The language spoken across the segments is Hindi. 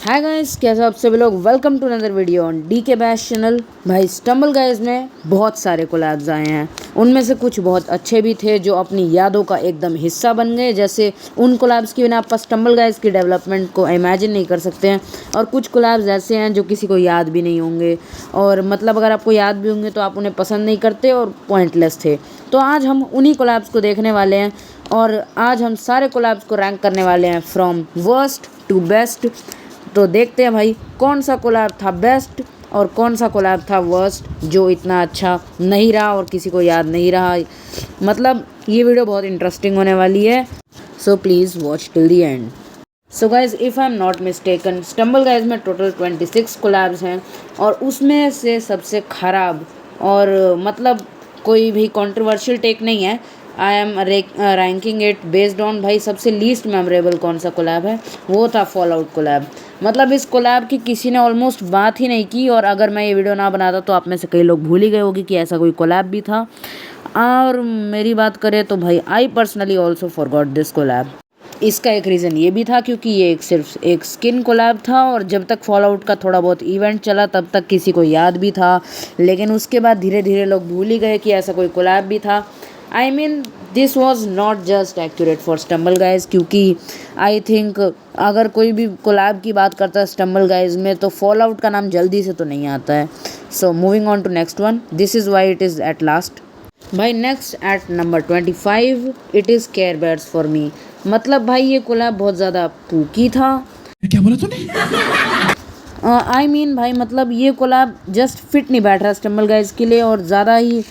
हाय गाइस, कैसे आप सभी लोग। Welcome to another video on DK bash channel. भाई स्टम्बल गाइस में बहुत सारे कोलैब्स आए हैं, उनमें से कुछ बहुत अच्छे भी थे जो अपनी यादों का एकदम हिस्सा बन गए। जैसे उन कोलैब्स की बिना आप स्टम्बल गाइस की डेवलपमेंट को इमेजिन नहीं कर सकते हैं। और कुछ कोलैब्स ऐसे हैं जो किसी को याद भी नहीं होंगे, और मतलब अगर आपको याद भी होंगे तो आप उन्हें पसंद नहीं करते और पॉइंटलेस थे। तो आज हम उन्हीं कोलैब्स को देखने वाले हैं, और आज हम सारे कोलैब्स को रैंक करने वाले हैं फ्रॉम वर्स्ट टू बेस्ट। तो देखते हैं भाई कौन सा कोलैब था बेस्ट और कौन सा कोलैब था वर्स्ट, जो इतना अच्छा नहीं रहा और किसी को याद नहीं रहा। मतलब ये वीडियो बहुत इंटरेस्टिंग होने वाली है, so please watch till the end. So guys, if I am not mistaken, stumble guys में टोटल 26 कोलैब्स हैं, और उसमें से सबसे ख़राब और मतलब कोई भी कंट्रोवर्शियल टेक नहीं है। I am ranking it based on भाई सबसे लीस्ट मेमोरेबल कौन सा कोलैब है, वो था फॉल आउट कोलैब। मतलब इस कोलैब की किसी ने ऑलमोस्ट बात ही नहीं की, और अगर मैं ये वीडियो ना बनाता तो आप में से कई लोग भूल ही गए होगी कि ऐसा कोई कोलैब भी था। और मेरी बात करें तो भाई I personally also forgot this collab. इसका एक रीज़न ये भी था क्योंकि ये सिर्फ एक स्किन कोलैब था, और जब तक फॉल आउट का थोड़ा बहुत इवेंट चला तब तक किसी को याद भी था, लेकिन उसके बाद धीरे धीरे लोग भूल ही गए कि ऐसा कोई कोलैब भी था। आई mean this was not just accurate for stumble guys, क्योंकि आई थिंक अगर कोई भी कोलैब की बात करता है स्टम्बल गाइज में तो फॉल आउट का नाम जल्दी से तो नहीं आता है। So moving on to next one, this is why it is at last. भाई next at number 25 it is Care Bears for me. मतलब भाई ये कोलैब बहुत ज़्यादा पूकी था। क्या बोला तूने? आई मीन भाई मतलब ये कोलैब जस्ट फिट नहीं बैठ रहा स्टम्बल गाइज के लिए, और ज़्यादा ही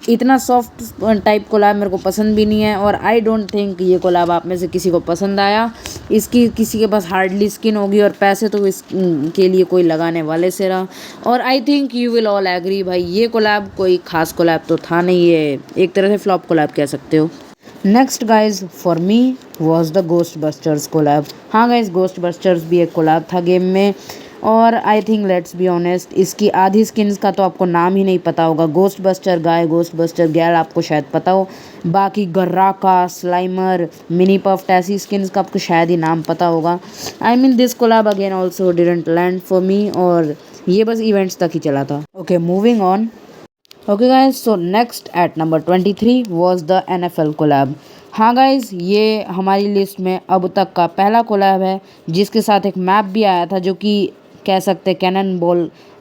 इतना सॉफ्ट टाइप कोलैब मेरे को पसंद भी नहीं है। और आई डोंट थिंक ये कोलैब आप में से किसी को पसंद आया। इसकी किसी के पास हार्डली स्किन होगी और पैसे तो इसके लिए कोई लगाने वाले से रहा। और I think you will all agree भाई ये कोलैब कोई खास कोलैब तो था नहीं, ये एक तरह से फ्लॉप कोलैब कह सकते हो। Next guys for me was the ghost busters collab. हाँ गाइज, गोस्ट बस्टर्स भी एक कोलैब था गेम में, और I think let's be honest इसकी आधी स्किन्स का तो आपको नाम ही नहीं पता होगा। गोस्ट बस्टर गाय, गोस्ट बस्टर गैल आपको शायद पता हो, बाकी गर्राका, स्लाइमर, मिनी पफ्ट ऐसी स्किन्स का आपको शायद ही नाम पता होगा। I mean this collab again also didn't land for me, और ये बस इवेंट्स तक ही चला था। Okay moving on. Okay guys, so next at number 23 was the NFL collab. हाँ गाइज, ये हमारी लिस्ट में अब तक का पहला कोलैब है जिसके साथ एक मैप भी आया था, जो कि कह सकते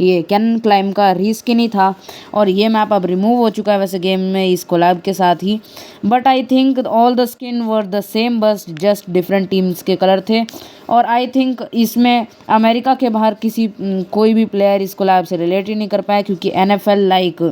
ये कैनन क्लाइम का रीस्किन ही था। और ये मैप अब रिमूव हो चुका है वैसे गेम में इस कोलैब के साथ ही, but I think all the skin were the same, बस जस्ट डिफरेंट टीम्स के कलर थे। और आई थिंक इसमें अमेरिका के बाहर कोई भी प्लेयर इस कोलैब से रिलेट ही नहीं कर पाया, क्योंकि NFL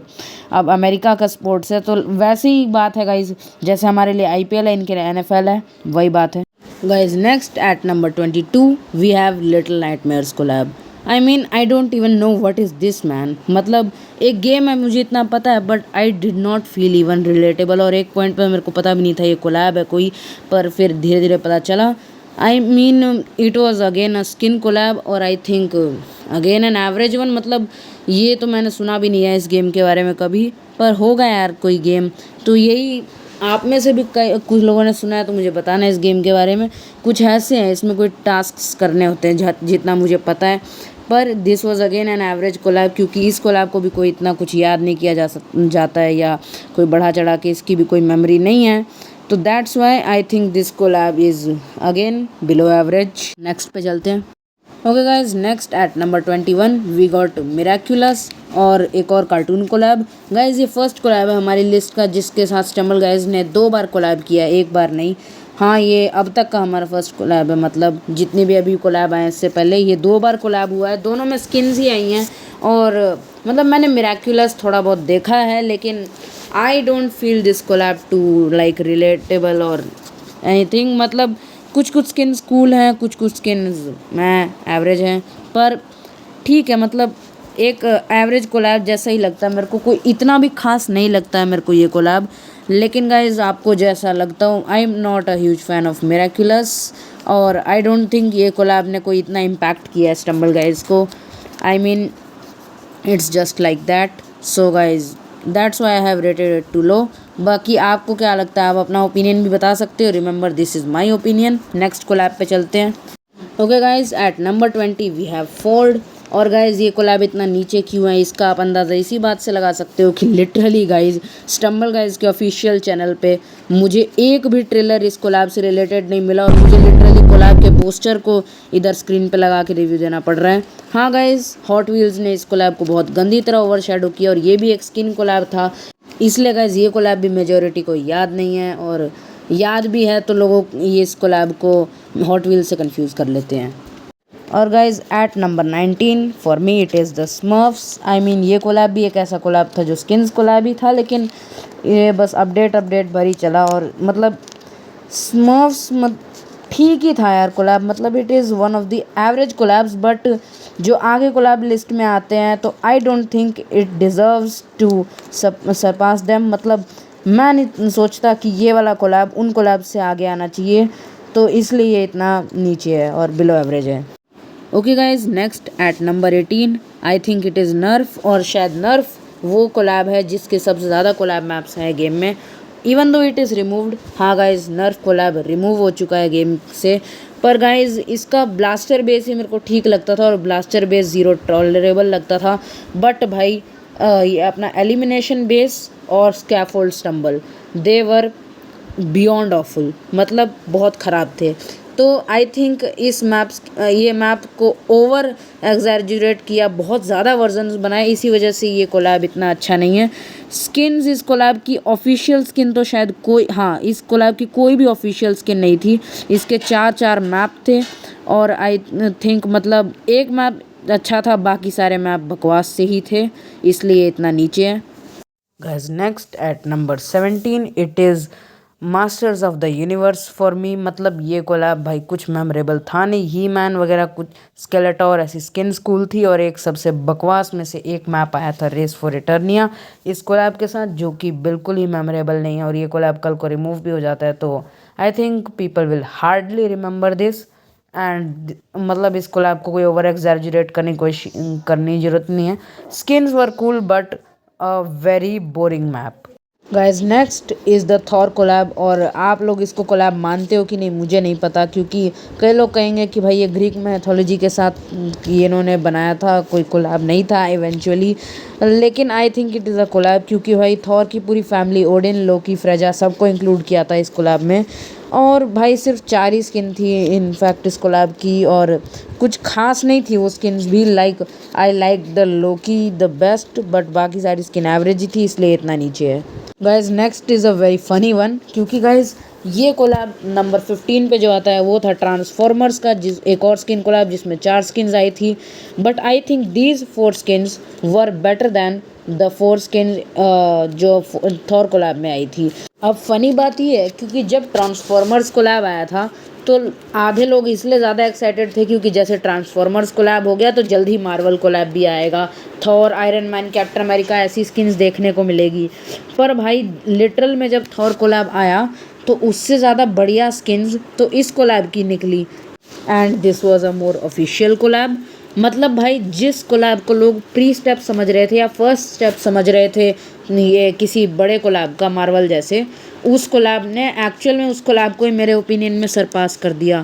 अब अमेरिका का स्पोर्ट्स है, तो वैसे ही बात है गाइज जैसे हमारे लिए IPL है, इनके लिए NFL है, वही बात है। Guys next at number 22 we have little nightmares collab. I mean I don't even know what is this man. मतलब एक गेम है मुझे इतना पता है, but I did not feel even relatable, और एक पॉइंट पर मेरे को पता भी नहीं था ये कोलैब है कोई, पर फिर धीरे धीरे पता चला। I mean it was again a skin collab, और I think again an average one. मतलब ये तो मैंने सुना भी नहीं है इस गेम के बारे में कभी, पर होगा यार कोई गेम। तो यही आप में से भी कुछ लोगों ने सुना है तो मुझे बताना है इस गेम के बारे में। कुछ ऐसे हैं इसमें कोई टास्क करने होते हैं जितना मुझे पता है, पर this was again an average collab, क्योंकि इस कोलैब को भी कोई इतना कुछ याद नहीं किया जाता है, या कोई बढ़ा चढ़ा के इसकी भी कोई मेमोरी नहीं है। तो that's why I think this collab is again below average. Next पे चलते हैं। Okay guys, next at number 21 we got Miraculous, और एक और कार्टून कोलैब। गाइज ये फर्स्ट कोलैब है हमारी लिस्ट का जिसके साथ स्टम्बल गाइज ने 2 बार कोलैब किया, एक बार नहीं। हाँ, ये अब तक का हमारा फर्स्ट कोलैब है, मतलब जितने भी अभी कोलैब आए इससे पहले ये 2 बार कोलैब हुआ है, दोनों में स्किन्स ही आई हैं। और मतलब मैंने मिराक्युलस थोड़ा बहुत देखा है, लेकिन I don't feel this collab too relatable और एनीथिंग। मतलब कुछ कुछ स्किन्स कूल हैं, कुछ कुछ स्किन्स मैं एवरेज हैं, पर ठीक है। मतलब एक एवरेज कोलैब जैसा ही लगता है मेरे को, कोई इतना भी खास नहीं लगता है मेरे को ये कोलैब। लेकिन गाइज आपको जैसा लगता हो, I am not a huge fan of Miraculous, और आई डोंट थिंक ये कोलैब ने कोई इतना इम्पैक्ट किया है स्टम्बल गाइज को। I mean it's just like that. So guys that's why I have rated it too low. बाकी आपको क्या लगता है, आप अपना ओपिनियन भी बता सकते हो। Remember this is my opinion. Next collab पे चलते हैं। Okay guys, at number 20 we have Ford. और गाइज ये कोलैब इतना नीचे क्यों है इसका आप अंदाज़ा इसी बात से लगा सकते हो कि लिटरली गाइज स्टम्बल गाइज के ऑफिशियल चैनल पे मुझे एक भी ट्रेलर इस कोलैब से रिलेटेड नहीं मिला और मुझे लिटरली कोलैब के पोस्टर को इधर स्क्रीन पे लगा के रिव्यू देना पड़ रहा है। हाँ गाइज, हॉट व्हील्स ने इस कोलैब को बहुत गंदी तरह ओवरशैडो किया और ये भी एक स्किन कोलैब था, इसलिए गाइज ये कोलैब भी मेजोरिटी को याद नहीं है, और याद भी है तो लोगों ये इस कोलैब को हॉट व्हील्स से कंफ्यूज कर लेते हैं। और guys at number 19 for me it is the Smurfs. I mean ये कोलैब भी एक ऐसा कोलैब था जो स्किन्स कोलैब ही था, लेकिन ये बस अपडेट भरी चला और मतलब स्मर्फ्स ठीक ही था यार कोलैब, मतलब it is one of the average collabs, but जो आगे कोलैब लिस्ट में आते हैं तो I don't think it deserves to surpass them. मतलब मैं नहीं सोचता कि ये वाला कोलैब उन कोलैब से आगे आना चाहिए, तो इसलिए ये इतना नीचे है और बिलो एवरेज है। Okay guys, next at number 18 I think it is Nerf, और शायद नर्फ वो कोलैब है जिसके सबसे ज़्यादा कोलैब मैप्स हैं गेम में, even though it is removed. हाँ गाइज, नर्फ कोलैब रिमूव हो चुका है गेम से, पर गाइज इसका ब्लास्टर बेस ही मेरे को ठीक लगता था और ब्लास्टर बेस ज़ीरो टॉलरेबल लगता था, बट भाई ये अपना एलिमिनेशन बेस और स्कैफोल्ड स्टम्बल दे वर बियॉन्ड ऑफुल, मतलब बहुत ख़राब थे। तो आई थिंक इस ये मैप को ओवर एग्जैजुरेट किया, बहुत ज़्यादा वर्जन्स बनाए, इसी वजह से ये कोलैब इतना अच्छा नहीं है। स्किन्स इस कोलैब की ऑफिशियल स्किन तो शायद कोई, हाँ इस कोलैब की कोई भी ऑफिशियल स्किन नहीं थी, इसके चार मैप थे और आई थिंक मतलब एक मैप अच्छा था, बाकी सारे मैप बकवास से ही थे, इसलिए इतना नीचे है। Guys next at number 17 it is Masters of the Universe for me. मतलब ये कोलैब भाई कुछ मेमोरेबल था नहीं, ही मैन वगैरह कुछ स्केलेटोर ऐसी स्किन स्कूल थी और एक सबसे बकवास में से एक मैप आया था रेस फॉर इटर्निया इस कोलैब के साथ, जो कि बिल्कुल ही मेमोरेबल नहीं है, और ये कोलैब कल को रिमूव भी हो जाता है तो I think people will hardly remember this. And मतलब इस कोलैब को कोई ओवर एग्जैजुरेट करने की ज़रूरत नहीं है। Skins were cool but a very boring map. Guys next is the Thor collab, और आप लोग इसको कोलैब मानते हो कि नहीं मुझे नहीं पता, क्योंकि कई लोग कहेंगे कि भाई ये ग्रीक मैथोलॉजी के साथ ये इन्होंने बनाया था, कोई कोलैब नहीं था इवेंचुअली, लेकिन I think it is a collab, क्योंकि भाई थॉर की पूरी फैमिली ओडिन, लोकी, फ्रेजा सबको इंक्लूड किया था इस कोलैब में, और भाई सिर्फ 4 ही स्किन थी इनफैक्ट इस कोलैब की, और कुछ खास नहीं थी वो स्किन्स भी। Like I like the Loki the best, but बाकी सारी स्किन एवरेज ही थी, इसलिए इतना नीचे है। Guys next is a very funny one, क्योंकि गाइज ये कोलैब नंबर 15 पे जो आता है वो था ट्रांसफॉर्मर्स का, एक और स्किन कोलैब जिसमें 4 स्किन्स आई थी, but I think these 4 skins were better than the 4 skin जो थॉर कोलैब में आई थी। अब फनी बात ये है क्योंकि जब ट्रांसफॉर्मर्स कोलैब आया था तो आधे लोग इसलिए ज़्यादा एक्साइटेड थे क्योंकि जैसे ट्रांसफॉर्मर्स कोलैब हो गया तो जल्द ही मार्वल कोलैब भी आएगा, Thor, iron man, captain America ऐसी स्किन्स देखने को मिलेगी। पर भाई लिटरल में जब थॉर कोलैब आया तो उससे ज़्यादा बढ़िया स्किन्स तो इस कोलैब की निकली, and this was a more official collab. मतलब भाई जिस कोलैब को लोग प्री स्टेप समझ रहे थे या फर्स्ट स्टेप समझ रहे थे ये किसी बड़े कोलैब का मार्वल जैसे, उस कोलैब ने एक्चुअल में उस कोलैब को ही मेरे ओपिनियन में सरपास कर दिया।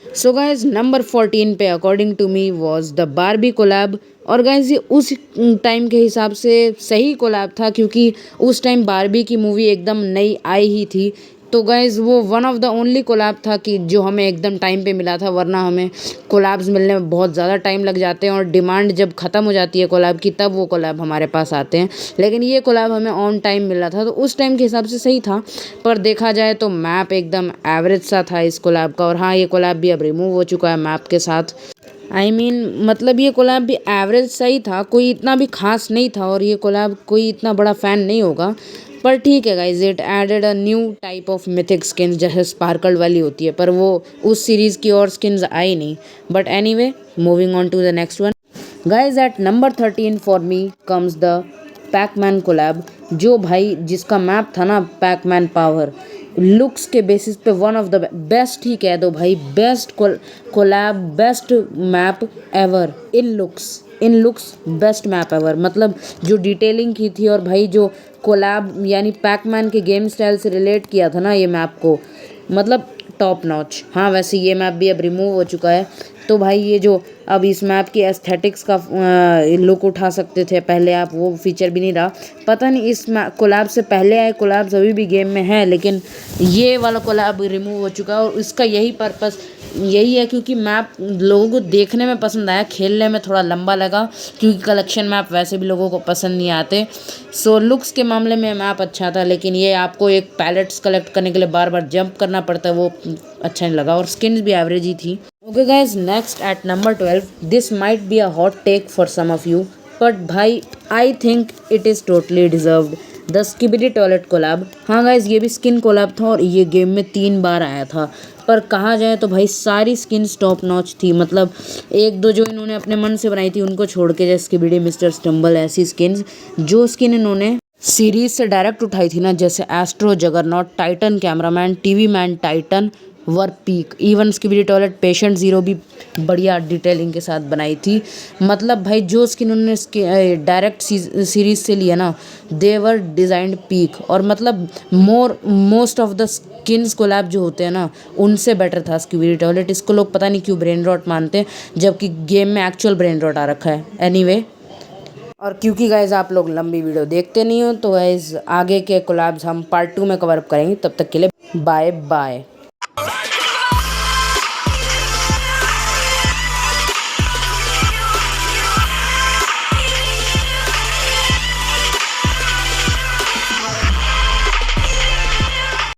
सो गाइज नंबर 14 पे according to me was the Barbie collab, और गाइज ये उस टाइम के हिसाब से सही कोलैब था क्योंकि उस टाइम बारबी की मूवी एकदम नई आई ही थी, तो गाइज वो one of the only collab था कि जो हमें एकदम टाइम पे मिला था, वरना हमें कोलैब्स मिलने में बहुत ज़्यादा टाइम लग जाते हैं और डिमांड जब ख़त्म हो जाती है कोलैब की तब वो कोलैब हमारे पास आते हैं, लेकिन ये कोलैब हमें ऑन टाइम मिला था तो उस टाइम के हिसाब से सही था। पर देखा जाए तो मैप एकदम एवरेज सा था इस कोलैब का, और हाँ ये कोलैब भी अब रिमूव हो चुका है मैप के साथ। आई मीन मतलब ये कोलैब भी एवरेज सही था, कोई इतना भी खास नहीं था, और ये कोलैब कोई इतना बड़ा फ़ैन नहीं होगा, पर ठीक है guys it added a new type of mythic skin जैसे स्पार्कल वाली होती है, पर वो उस सीरीज़ की और स्किन्स आई नहीं। But anyway moving on to the next one. Guys at number 13 for me comes the Pacman collab, जो भाई जिसका मैप था ना पैकमैन पावर, लुक्स के बेसिस पे वन ऑफ द बेस्ट ही कह दो भाई, best collab, best map ever in looks best map ever. मतलब जो डिटेलिंग की थी और भाई जो कोलैब यानी पैकमैन के गेम स्टाइल से रिलेट किया था ना ये मैप को, मतलब टॉप नॉच। हाँ वैसे ये मैप भी अब रिमूव हो चुका है, तो भाई ये जो अब इस मैप की एस्थेटिक्स का लुक उठा सकते थे पहले आप, वो फीचर भी नहीं रहा। पता नहीं इस कोलैब से पहले आए कोलैब्स अभी भी गेम में है, लेकिन ये वाला कोलैब रिमूव हो चुका है और इसका यही पर्पस यही है क्योंकि मैप लोगों को देखने में पसंद आया, खेलने में थोड़ा लंबा लगा क्योंकि कलेक्शन मैप वैसे भी लोगों को पसंद नहीं आते। सो लुक्स के मामले में मैप अच्छा था, लेकिन ये आपको एक पैलेट्स कलेक्ट करने के लिए बार बार जंप करना पड़ता है, वो अच्छा नहीं लगा और स्किन्स भी एवरेज ही थी। Okay guys, next at number 12, this might be a hot take for some of you but भाई I think it is totally deserved, the Skibidi Toilet collab. हाँ गाइज, ये भी स्किन कोलैब था और ये गेम में 3 बार आया था, पर कहा जाए तो भाई सारी स्किन्स टॉप नॉच थी। मतलब एक दो जो इन्होंने अपने मन से बनाई थी उनको छोड़ के, जैसे स्किबिडी, मिस्टर स्टम्बल, ऐसी स्किन्स जो स्किन इन्होंने सीरीज से डायरेक्ट उठाई थी ना, जैसे Astro, Juggernaut, Titan Cameraman, TV Man Titan, were peak, even Skibidi Toilet, Patient Zero भी बढ़िया डिटेलिंग के साथ बनाई थी। मतलब भाई जो स्किन उन्होंने डायरेक्ट सीरीज से लिया ना, दे वर डिज़ाइंड पीक, और मतलब most of the skins collab जो होते हैं ना उनसे बेटर था स्किबिडी टॉयलेट। इसको लोग पता नहीं क्यों ब्रेन रॉट मानते हैं, जबकि गेम में एक्चुअल ब्रेन रॉट आ रखा है। एनीवे, और क्योंकि गाइज आप लोग लंबी वीडियो देखते नहीं हो, तो गाइज आगे के कोलैब्स हम पार्ट 2 में कवर अप करेंगे। तब तक के लिए बाय बाय।